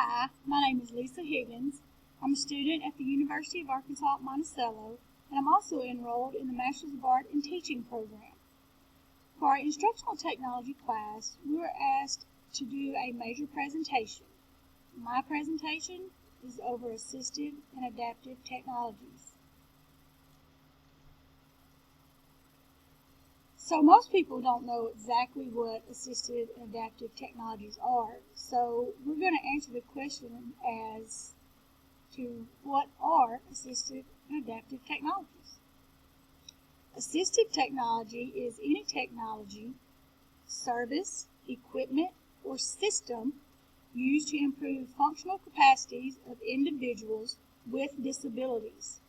Hi, my name is Lisa Higgins. I'm a student at the University of Arkansas at Monticello, and I'm also enrolled in the Master's of Art in Teaching program. For our instructional technology class, we were asked to do a major presentation. My presentation is over assistive and adaptive technologies. So most people don't know exactly what assistive and adaptive technologies are. So we're going to answer the question as to what are assistive and adaptive technologies. Assistive technology is any technology, service, equipment, or system used to improve functional capacities of individuals with disabilities.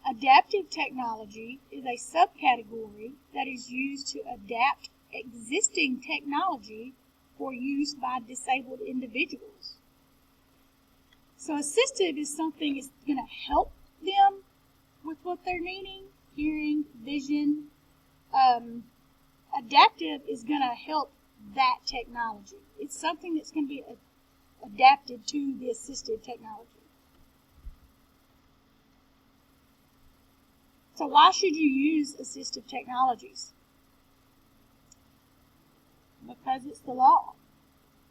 Adaptive technology is a subcategory that is used to adapt existing technology for use by disabled individuals. So assistive is something that's going to help them with what they're needing, hearing, vision. Adaptive is going to help that technology. It's something that's going to be adapted to the assistive technology. So why should you use assistive technologies? Because it's the law.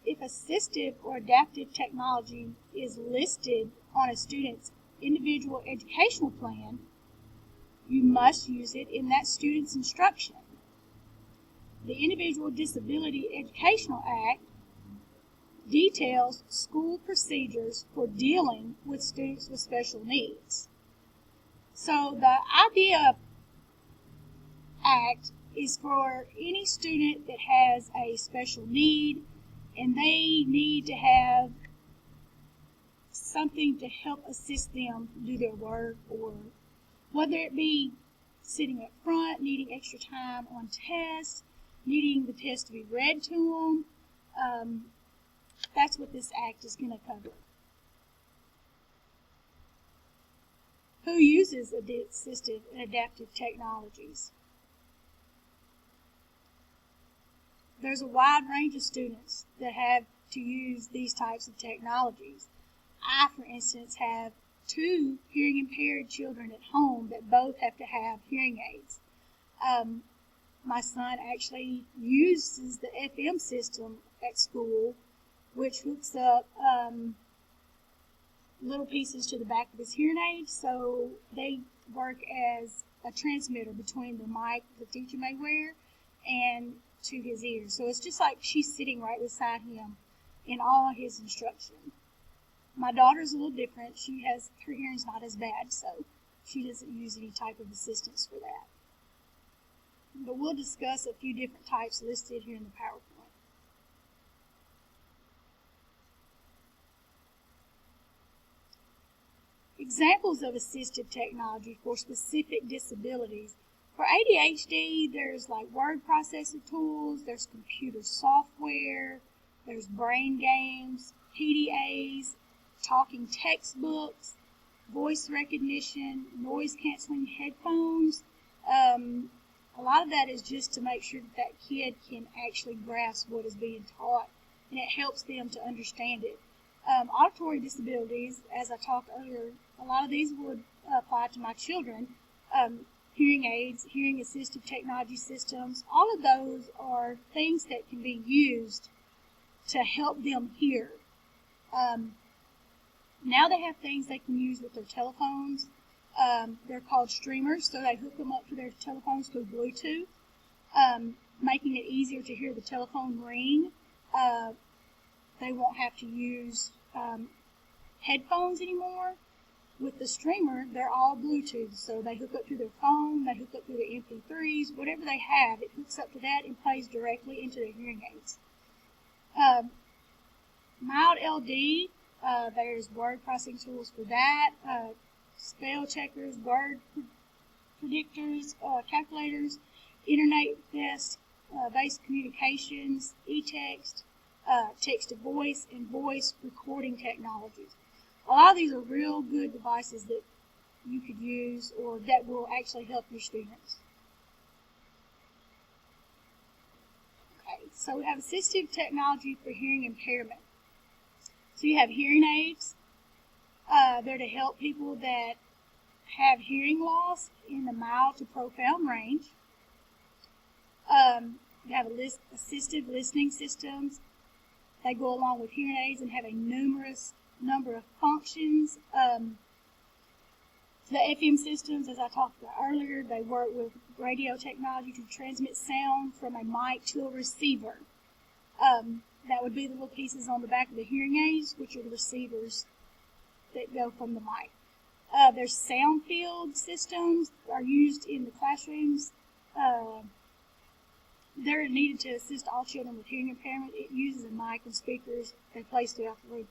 If assistive or adaptive technology is listed on a student's individual educational plan, you must use it in that student's instruction. The Individual Disability Educational Act details school procedures for dealing with students with special needs. So the IDEA Act is for any student that has a special need and they need to have something to help assist them do their work, or whether it be sitting up front, needing extra time on tests, needing the test to be read to them. That's what this act is going to cover. Who uses assistive and adaptive technologies? There's a wide range of students that have to use these types of technologies. I, for instance, have 2 hearing impaired children at home that both have to have hearing aids. My son actually uses the FM system at school, which hooks up little pieces to the back of his hearing aid, so they work as a transmitter between the mic the teacher may wear and to his ears. So it's just like she's sitting right beside him in all his instruction. My daughter's a little different. Her hearing's not as bad, so she doesn't use any type of assistance for that. But we'll discuss a few different types listed here in the PowerPoint. Examples of assistive technology for specific disabilities. For ADHD, there's like word processing tools, there's computer software, there's brain games, PDAs, talking textbooks, voice recognition, noise canceling headphones. A lot of that is just to make sure that kid can actually grasp what is being taught, and it helps them to understand it. Auditory disabilities, as I talked earlier, a lot of these would apply to my children. Hearing aids, hearing assistive technology systems, all of those are things that can be used to help them hear. Now they have things they can use with their telephones. They're called streamers, so they hook them up to their telephones through Bluetooth, making it easier to hear the telephone ring. They won't have to use headphones anymore. With the streamer, they're all Bluetooth, so they hook up to their phone, they hook up to their MP3s, whatever they have, it hooks up to that and plays directly into their hearing aids. Mild LD, there's word processing tools for that, spell checkers, word predictors, calculators, internet-based communications, e-text, text-to-voice, and voice recording technologies. A lot of these are real good devices that you could use or that will actually help your students. Okay, so we have assistive technology for hearing impairment. So you have hearing aids. They're to help people that have hearing loss in the mild to profound range. You have assistive listening systems. They go along with hearing aids and have a numerous number of functions. The FM systems, as I talked about earlier, they work with radio technology to transmit sound from a mic to a receiver. That would be the little pieces on the back of the hearing aids, which are the receivers that go from the mic. There's sound field systems that are used in the classrooms. They're needed to assist all children with hearing impairment. It uses a mic and speakers they place throughout the room.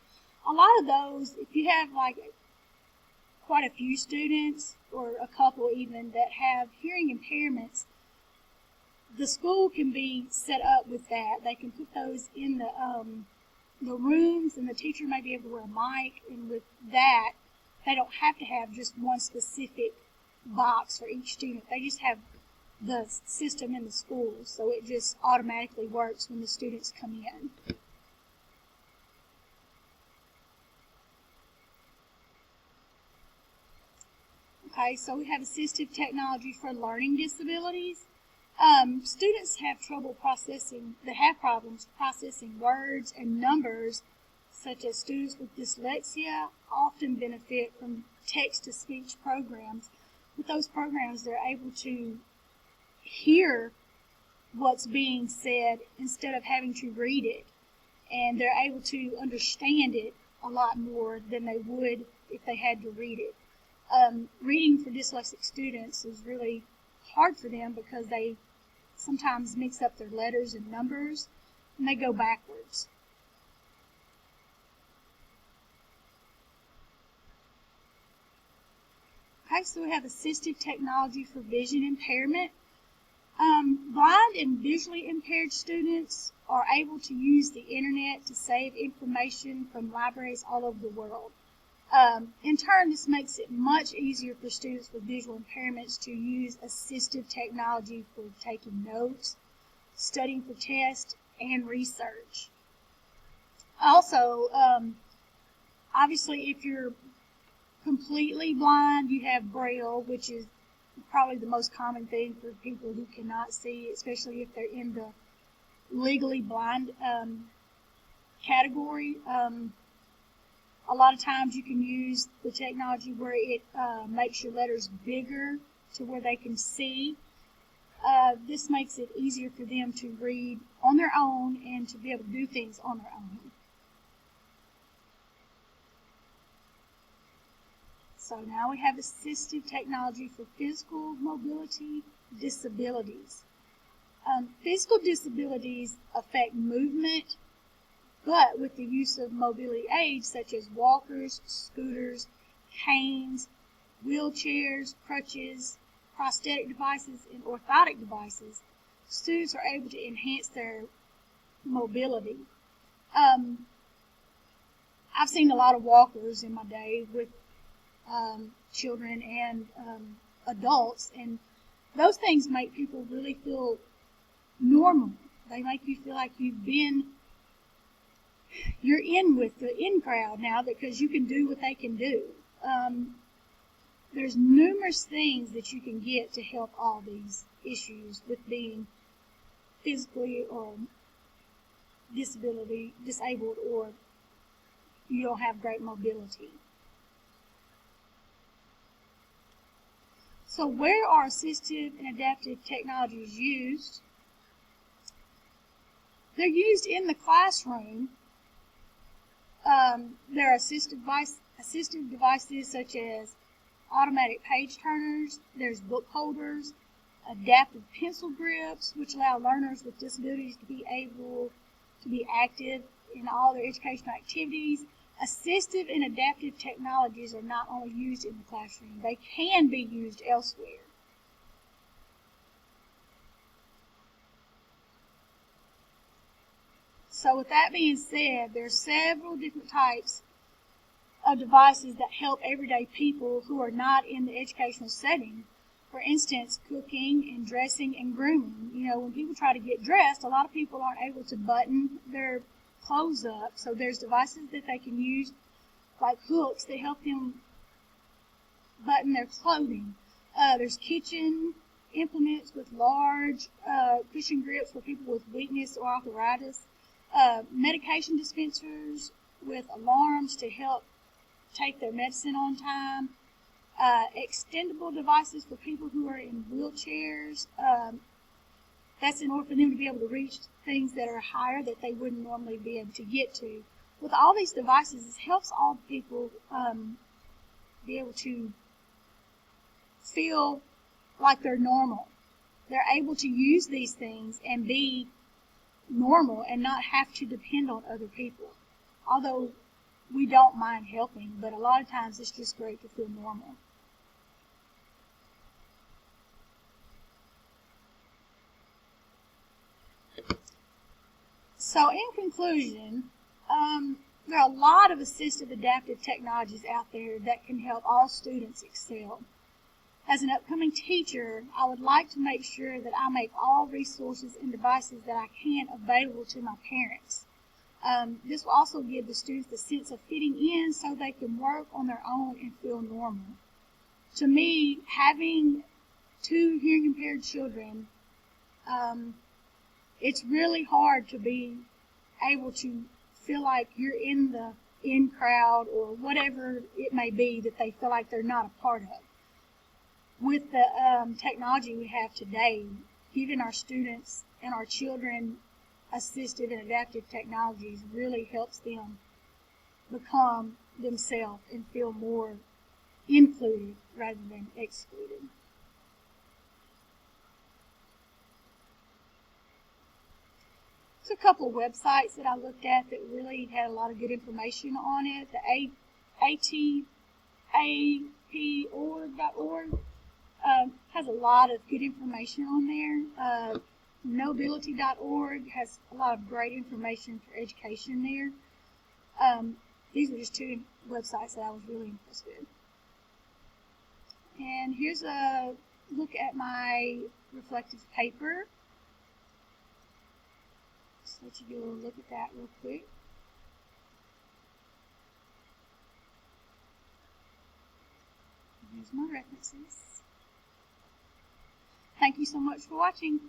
A lot of those, if you have like quite a few students, or a couple even, that have hearing impairments, the school can be set up with that. They can put those in the rooms, and the teacher may be able to wear a mic, and with that, they don't have to have just one specific box for each student. They just have the system in the school, so it just automatically works when the students come in. Okay, so we have assistive technology for learning disabilities. Students have problems processing words and numbers, such as students with dyslexia often benefit from text-to-speech programs. With those programs, they're able to hear what's being said instead of having to read it, and they're able to understand it a lot more than they would if they had to read it. Reading for dyslexic students is really hard for them because they sometimes mix up their letters and numbers, and they go backwards. Okay, so we have assistive technology for vision impairment. Blind and visually impaired students are able to use the internet to save information from libraries all over the world. In turn, this makes it much easier for students with visual impairments to use assistive technology for taking notes, studying for tests, and research. Also, obviously, if you're completely blind, you have Braille, which is probably the most common thing for people who cannot see, especially if they're in the legally blind category. A lot of times you can use the technology where it makes your letters bigger to where they can see. This makes it easier for them to read on their own and to be able to do things on their own. So now we have assistive technology for physical mobility disabilities. Physical disabilities affect movement, but with the use of mobility aids such as walkers, scooters, canes, wheelchairs, crutches, prosthetic devices, and orthotic devices, students are able to enhance their mobility. I've seen a lot of walkers in my day with children and adults, and those things make people really feel normal. They make you feel like you're in with the in crowd now because you can do what they can do. There's numerous things that you can get to help all these issues with being physically or disabled, or you don't have great mobility. So where are assistive and adaptive technologies used? They're used in the classroom. There are assistive devices such as automatic page turners. There's book holders, adaptive pencil grips, which allow learners with disabilities to be able to be active in all their educational activities. Assistive and adaptive technologies are not only used in the classroom, they can be used elsewhere. So with that being said, there are several different types of devices that help everyday people who are not in the educational setting. For instance, cooking and dressing and grooming. You know, when people try to get dressed, a lot of people aren't able to button their clothes up. So there's devices that they can use, like hooks, that help them button their clothing. There's kitchen implements with large cushion grips for people with weakness or arthritis. Medication dispensers with alarms to help take their medicine on time. Extendable devices for people who are in wheelchairs. That's in order for them to be able to reach things that are higher that they wouldn't normally be able to get to. With all these devices, it helps all people be able to feel like they're normal. They're able to use these things and be normal and not have to depend on other people. Although we don't mind helping, but a lot of times it's just great to feel normal. So in conclusion, there are a lot of assistive adaptive technologies out there that can help all students excel. As an upcoming teacher, I would like to make sure that I make all resources and devices that I can available to my parents. This will also give the students the sense of fitting in so they can work on their own and feel normal. To me, having 2 hearing impaired children, it's really hard to be able to feel like you're in the in crowd or whatever it may be that they feel like they're not a part of. With the technology we have today, giving our students and our children assistive and adaptive technologies really helps them become themselves and feel more included rather than excluded. There's a couple of websites that I looked at that really had a lot of good information on it. The atapor.org has a lot of good information on there. Knowbility.org has a lot of great information for education there. These were just 2 websites that I was really impressed with. And here's a look at my reflective paper. Just let you get a little look at that real quick. Here's my references. Thank you so much for watching.